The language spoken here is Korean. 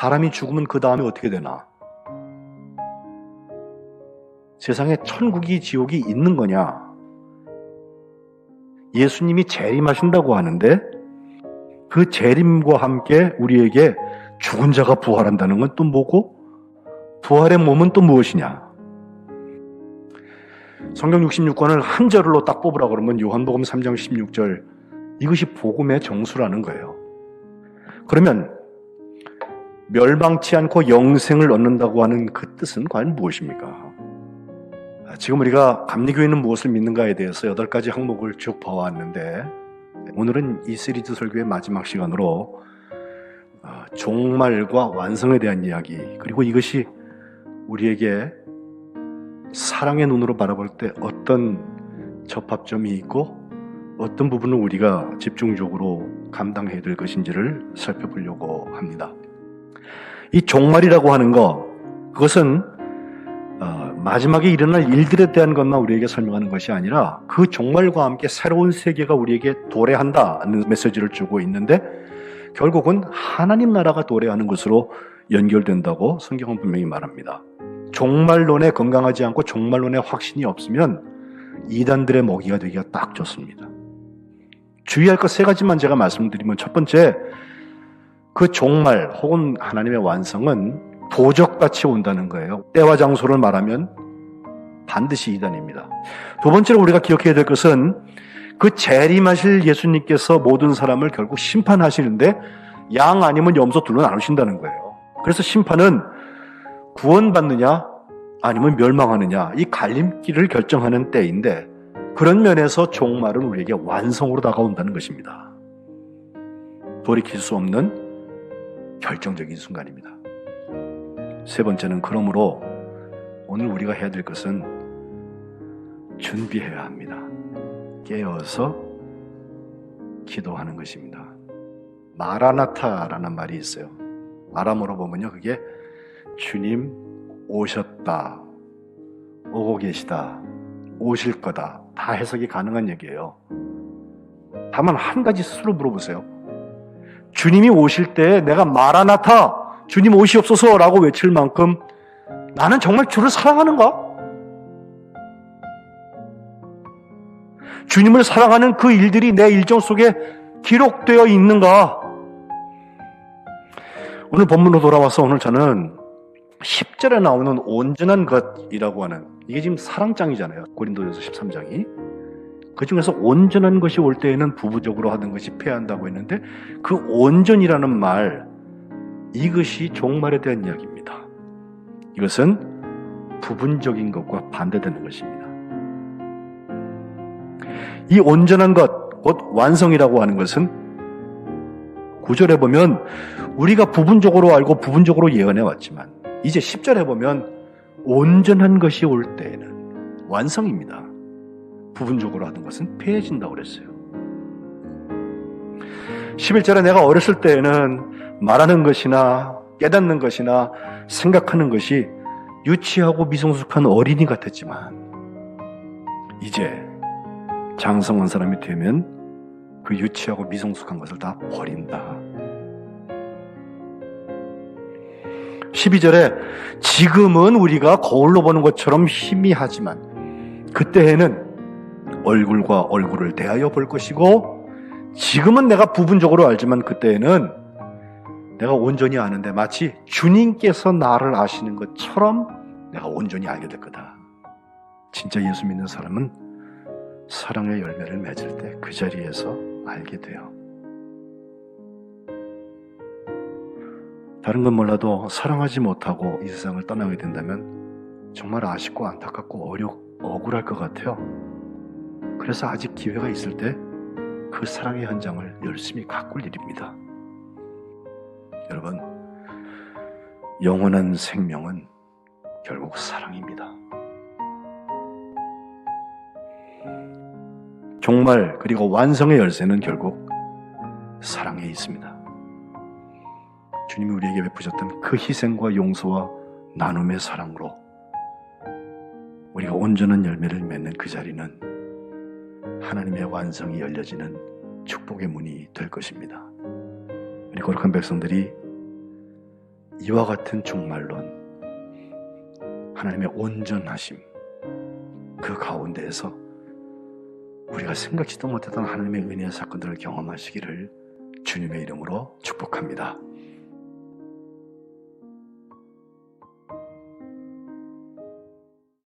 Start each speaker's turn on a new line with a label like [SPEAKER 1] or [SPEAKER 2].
[SPEAKER 1] 사람이 죽으면 그 다음에 어떻게 되나? 세상에 천국이 지옥이 있는 거냐? 예수님이 재림하신다고 하는데 그 재림과 함께 우리에게 죽은 자가 부활한다는 건 또 뭐고? 부활의 몸은 또 무엇이냐? 성경 66권을 한 절로 딱 뽑으라 그러면 요한복음 3장 16절, 이것이 복음의 정수라는 거예요. 그러면 멸망치 않고 영생을 얻는다고 하는 그 뜻은 과연 무엇입니까? 지금 우리가 감리교회는 무엇을 믿는가에 대해서 8가지 항목을 쭉 봐왔는데, 오늘은 이 시리즈 설교의 마지막 시간으로 종말과 완성에 대한 이야기, 그리고 이것이 우리에게 사랑의 눈으로 바라볼 때 어떤 접합점이 있고 어떤 부분을 우리가 집중적으로 감당해야 될 것인지를 살펴보려고 합니다. 이 종말이라고 하는 것, 그것은 마지막에 일어날 일들에 대한 것만 우리에게 설명하는 것이 아니라 그 종말과 함께 새로운 세계가 우리에게 도래한다는 메시지를 주고 있는데, 결국은 하나님 나라가 도래하는 것으로 연결된다고 성경은 분명히 말합니다. 종말론에 건강하지 않고 종말론에 확신이 없으면 이단들의 먹이가 되기가 딱 좋습니다. 주의할 것 3가지만 제가 말씀드리면, 첫 번째, 그 종말 혹은 하나님의 완성은 도적같이 온다는 거예요. 때와 장소를 말하면 반드시 이단입니다. 두 번째로 우리가 기억해야 될 것은 그 재림하실 예수님께서 모든 사람을 결국 심판하시는데 양 아니면 염소 둘로 나누신다는 거예요. 그래서 심판은 구원받느냐 아니면 멸망하느냐, 이 갈림길을 결정하는 때인데, 그런 면에서 종말은 우리에게 완성으로 다가온다는 것입니다. 돌이킬 수 없는 결정적인 순간입니다. 세 번째는, 그러므로 오늘 우리가 해야 될 것은 준비해야 합니다. 깨어서 기도하는 것입니다. 마라나타라는 말이 있어요. 아람어로 보면요, 그게 주님 오셨다, 오고 계시다, 오실 거다, 다 해석이 가능한 얘기예요. 다만 한 가지 스스로 물어보세요. 주님이 오실 때 내가 마라나타, 주님 오시옵소서 라고 외칠 만큼 나는 정말 주를 사랑하는가? 주님을 사랑하는 그 일들이 내 일정 속에 기록되어 있는가? 오늘 본문으로 돌아와서 오늘 저는 10절에 나오는 온전한 것이라고 하는, 이게 지금 사랑장이잖아요. 고린도전서 13장이. 그 중에서 온전한 것이 올 때에는 부부적으로 하던 것이 패한다고 했는데, 그 온전이라는 말, 이것이 종말에 대한 이야기입니다. 이것은 부분적인 것과 반대되는 것입니다. 이 온전한 것, 곧 완성이라고 하는 것은 9절에 보면 우리가 부분적으로 알고 부분적으로 예언해 왔지만, 이제 10절에 보면 온전한 것이 올 때에는 완성입니다. 부분적으로 하던 것은 패해진다고 그랬어요. 11절에 내가 어렸을 때에는 말하는 것이나 깨닫는 것이나 생각하는 것이 유치하고 미성숙한 어린이 같았지만, 이제 장성한 사람이 되면 그 유치하고 미성숙한 것을 다 버린다. 12절에 지금은 우리가 거울로 보는 것처럼 희미하지만 그때에는 얼굴과 얼굴을 대하여 볼 것이고, 지금은 내가 부분적으로 알지만 그때에는 내가 온전히 아는데 마치 주님께서 나를 아시는 것처럼 내가 온전히 알게 될 거다. 진짜 예수 믿는 사람은 사랑의 열매를 맺을 때 그 자리에서 알게 돼요. 다른 건 몰라도 사랑하지 못하고 이 세상을 떠나게 된다면 정말 아쉽고 안타깝고 억울할 것 같아요. 그래서 아직 기회가 있을 때 그 사랑의 현장을 열심히 가꿀 일입니다. 여러분, 영원한 생명은 결국 사랑입니다. 종말 그리고 완성의 열쇠는 결국 사랑에 있습니다. 주님이 우리에게 베푸셨던 그 희생과 용서와 나눔의 사랑으로 우리가 온전한 열매를 맺는 그 자리는 하나님의 완성이 열려지는 축복의 문이 될 것입니다. 우리 거룩한 백성들이 이와 같은 종말론, 하나님의 온전하심, 그 가운데에서 우리가 생각지도 못했던 하나님의 은혜의 사건들을 경험하시기를 주님의 이름으로 축복합니다.